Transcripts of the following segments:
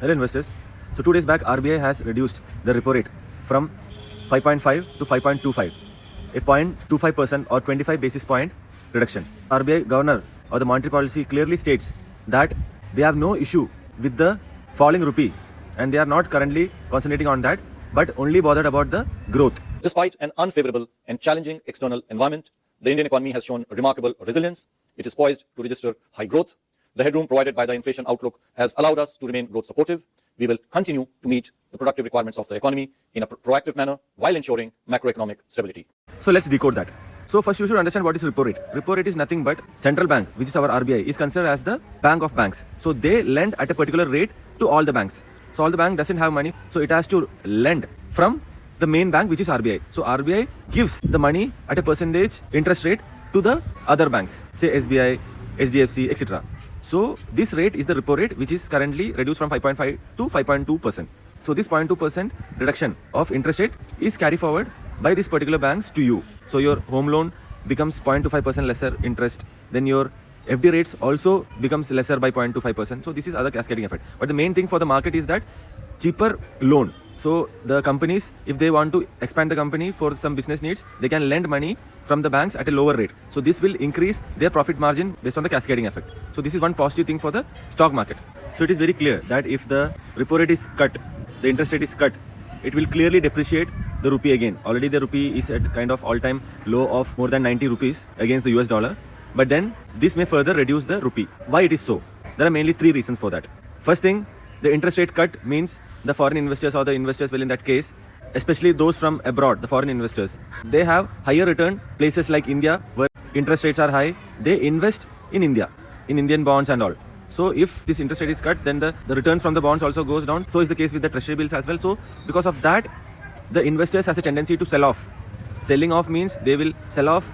Hello investors. So 2 days back RBI has reduced the repo rate from 5.5 to 5.25, a 0.25% or 25 basis point reduction. RBI governor or the monetary policy clearly states that they have no issue with the falling rupee and they are not currently concentrating on that but only bothered about the growth. Despite an unfavorable and challenging external environment, the Indian economy has shown remarkable resilience. It is poised to register high growth. The headroom provided by the inflation outlook has allowed us to remain growth supportive. We will continue to meet the productive requirements of the economy in a proactive manner while ensuring macroeconomic stability. So let's decode that. So first you should understand what is repo rate. Repo rate is nothing but central bank, which is our RBI, is considered as the bank of banks. So they lend at a particular rate to all the banks. So all the bank doesn't have money, so it has to lend from the main bank, which is RBI. So RBI gives the money at a percentage interest rate to the other banks, say SBI, SDFC, etc. So this rate is the repo rate, which is currently reduced from 5.5 to 5.2%. So this 0.2% reduction of interest rate is carried forward by these particular banks to you. So your home loan becomes 0.25% lesser interest. Then your FD rates also becomes lesser by 0.25%. So this is other cascading effect. But the main thing for the market is that cheaper loan. So the companies, if they want to expand the company for some business needs, they can lend money from the banks at a lower rate. So this will increase their profit margin based on the cascading effect. So this is one positive thing for the stock market. So it is very clear that if the repo rate is cut, the interest rate is cut, it will clearly depreciate the rupee again. Already the rupee is at kind of all-time low of more than 90 rupees against the US dollar. But then this may further reduce the rupee. Why it is so? There are mainly three reasons for that. First thing, the interest rate cut means the foreign investors or the investors, well in that case, especially those from abroad, the foreign investors, they have higher return places like India where interest rates are high. They invest in India, in Indian bonds and all. So if this interest rate is cut, then the returns from the bonds also goes down. So is the case with the treasury bills as well. So because of that, the investors has a tendency to sell off. Selling off means they will sell off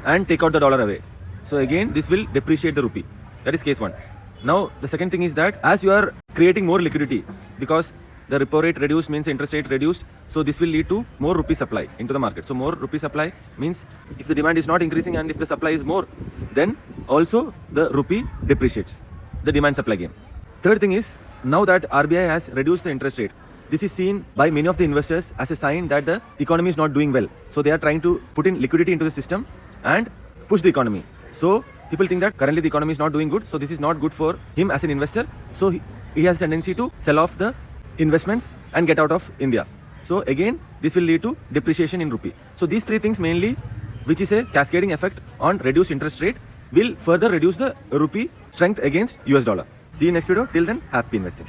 and take out the dollar away. So again, this will depreciate the rupee. That is case one. Now, the second thing is that as you are creating more liquidity, because the repo rate reduced means interest rate reduced, so this will lead to more rupee supply into the market. So more rupee supply means if the demand is not increasing and if the supply is more, then also the rupee depreciates, the demand supply game. Third thing is, now that RBI has reduced the interest rate, this is seen by many of the investors as a sign that the economy is not doing well. So they are trying to put in liquidity into the system and push the economy. So people think that currently the economy is not doing good, so this is not good for him as an investor. So he has a tendency to sell off the investments and get out of India. So again, this will lead to depreciation in rupee. So these three things mainly, which is a cascading effect on reduced interest rate, will further reduce the rupee strength against US dollar. See you next video. Till then, happy investing.